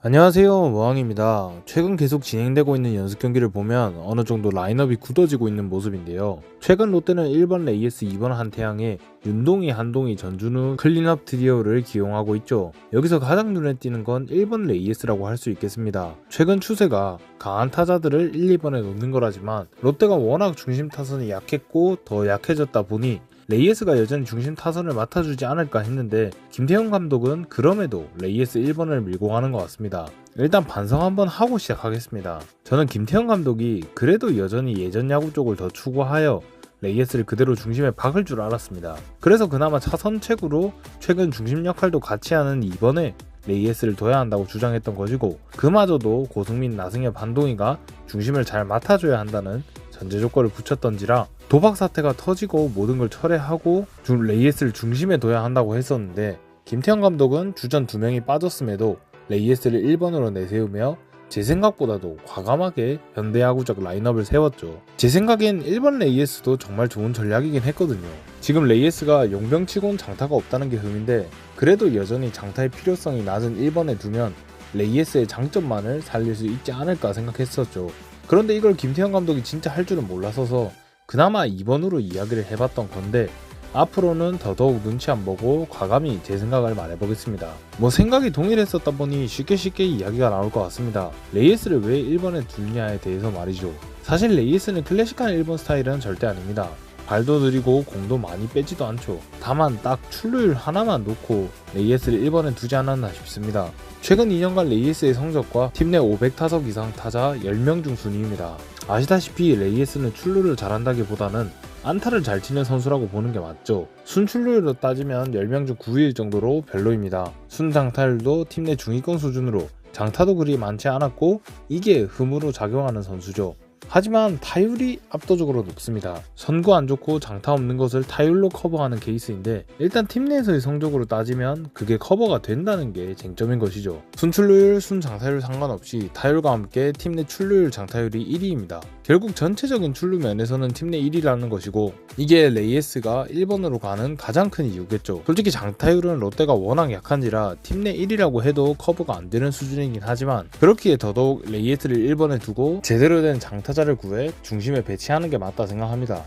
안녕하세요, 모항입니다. 최근 계속 진행되고 있는 연습 경기를 보면 어느 정도 라인업이 굳어지고 있는 모습인데요. 최근 롯데는 1번 레이에스, 2번 한태양에 윤동희, 한동희, 전준우, 클린업 트리오를 기용하고 있죠. 여기서 가장 눈에 띄는 건 1번 레이에스라고 할 수 있겠습니다. 최근 추세가 강한 타자들을 1, 2번에 놓는 거라지만 롯데가 워낙 중심 타선이 약했고 더 약해졌다 보니 레이에스가 여전히 중심 타선을 맡아주지 않을까 했는데 김태형 감독은 그럼에도 레이에스 1번을 밀고 가는 것 같습니다. 일단 반성 한번 하고 시작하겠습니다. 저는 김태형 감독이 그래도 여전히 예전 야구 쪽을 더 추구하여 레이에스를 그대로 중심에 박을 줄 알았습니다. 그래서 그나마 차선책으로 최근 중심 역할도 같이 하는 2번에 레이에스를 둬야 한다고 주장했던 것이고, 그마저도 고승민, 나승엽, 한동희가 중심을 잘 맡아줘야 한다는 전제 조건을 붙였던지라 도박 사태가 터지고 모든 걸 철회하고 레이에스를 중심에 둬야 한다고 했었는데, 김태형 감독은 주전 2명이 빠졌음에도 레이에스를 1번으로 내세우며 제 생각보다도 과감하게 현대야구적 라인업을 세웠죠. 제 생각엔 1번 레이에스도 정말 좋은 전략이긴 했거든요. 지금 레이에스가 용병치곤 장타가 없다는 게 흠인데, 그래도 여전히 장타의 필요성이 낮은 1번에 두면 레이에스의 장점만을 살릴 수 있지 않을까 생각했었죠. 그런데 이걸 김태형 감독이 진짜 할 줄은 몰라서서 그나마 2번으로 이야기를 해봤던 건데, 앞으로는 더더욱 눈치 안 보고 과감히 제 생각을 말해보겠습니다. 생각이 동일했었다 보니 쉽게 이야기가 나올 것 같습니다. 레이에스를 왜 1번에 두느냐에 대해서 말이죠. 사실 레이에스는 클래식한 1번 스타일은 절대 아닙니다. 발도 느리고 공도 많이 빼지도 않죠. 다만 딱 출루율 하나만 놓고 레이에스를 1번에 두지 않았나 싶습니다. 최근 2년간 레이에스의 성적과 팀 내 500타석 이상 타자 10명 중 순위입니다. 아시다시피 레이에스는 출루를 잘한다기보다는 안타를 잘 치는 선수라고 보는 게 맞죠. 순출루율로 따지면 10명 중 9위일 정도로 별로입니다. 순장타율도 팀 내 중위권 수준으로 장타도 그리 많지 않았고 이게 흠으로 작용하는 선수죠. 하지만 타율이 압도적으로 높습니다. 선구 안 좋고 장타 없는 것을 타율로 커버하는 케이스인데, 일단 팀 내에서의 성적으로 따지면 그게 커버가 된다는 게 쟁점인 것이죠. 순출루율, 순장타율 상관없이 타율과 함께 팀 내 출루율, 장타율이 1위입니다. 결국 전체적인 출루 면에서는 팀 내 1위라는 것이고, 이게 레이에스가 1번으로 가는 가장 큰 이유겠죠. 솔직히 장타율은 롯데가 워낙 약한지라 팀 내 1위라고 해도 커버가 안 되는 수준이긴 하지만, 그렇기에 더더욱 레이에스를 1번에 두고 제대로 된 장타자를 구해 중심에 배치하는 게 맞다 생각합니다.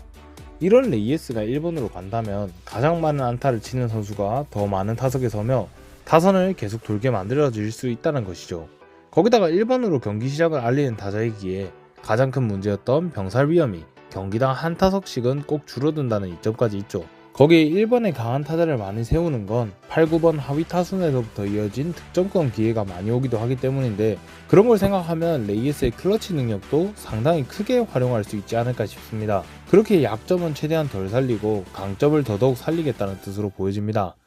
이런 레이에스가 1번으로 간다면 가장 많은 안타를 치는 선수가 더 많은 타석에 서며 타선을 계속 돌게 만들어질 수 있다는 것이죠. 거기다가 1번으로 경기 시작을 알리는 타자이기에 가장 큰 문제였던 병살 위험이 경기당 한 타석씩은 꼭 줄어든다는 이점까지 있죠. 거기에 1번에 강한 타자를 많이 세우는 건 8, 9번 하위 타순에서부터 이어진 득점권 기회가 많이 오기도 하기 때문인데, 그런 걸 생각하면 레이에스의 클러치 능력도 상당히 크게 활용할 수 있지 않을까 싶습니다. 그렇게 약점은 최대한 덜 살리고 강점을 더더욱 살리겠다는 뜻으로 보여집니다.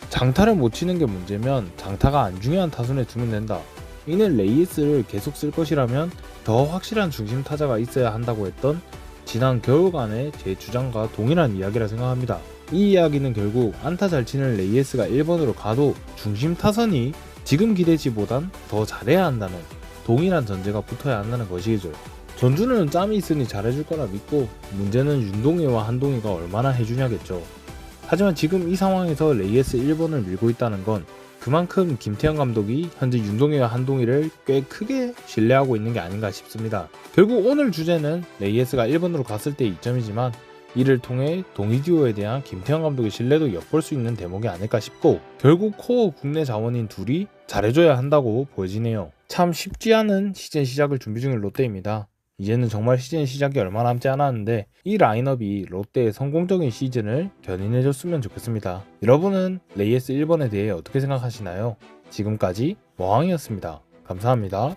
장타를 못 치는 게 문제면 장타가 안 중요한 타순에 두면 된다. 이는 레이에스를 계속 쓸 것이라면 더 확실한 중심 타자가 있어야 한다고 했던 지난 겨울간의 제 주장과 동일한 이야기라 생각합니다. 이 이야기는 결국 안타 잘 치는 레이에스가 1번으로 가도 중심 타선이 지금 기대치보단 더 잘해야 한다는 동일한 전제가 붙어야 한다는 것이죠. 전준우는 짬이 있으니 잘해줄 거라 믿고, 문제는 윤동희와 한동희가 얼마나 해주냐겠죠. 하지만 지금 이 상황에서 레이에스 1번을 밀고 있다는 건 그만큼 김태형 감독이 현재 윤동희와 한동희를 꽤 크게 신뢰하고 있는 게 아닌가 싶습니다. 결국 오늘 주제는 레이에스가 1번으로 갔을 때의 이점이지만, 이를 통해 동희 듀오에 대한 김태형 감독의 신뢰도 엿볼 수 있는 대목이 아닐까 싶고, 결국 코어 국내 자원인 둘이 잘해줘야 한다고 보여지네요. 참 쉽지 않은 시즌 시작을 준비 중인 롯데입니다. 이제는 정말 시즌 시작이 얼마 남지 않았는데 이 라인업이 롯데의 성공적인 시즌을 견인해줬으면 좋겠습니다. 여러분은 레이에스 1번에 대해 어떻게 생각하시나요? 지금까지 모항이었습니다. 감사합니다.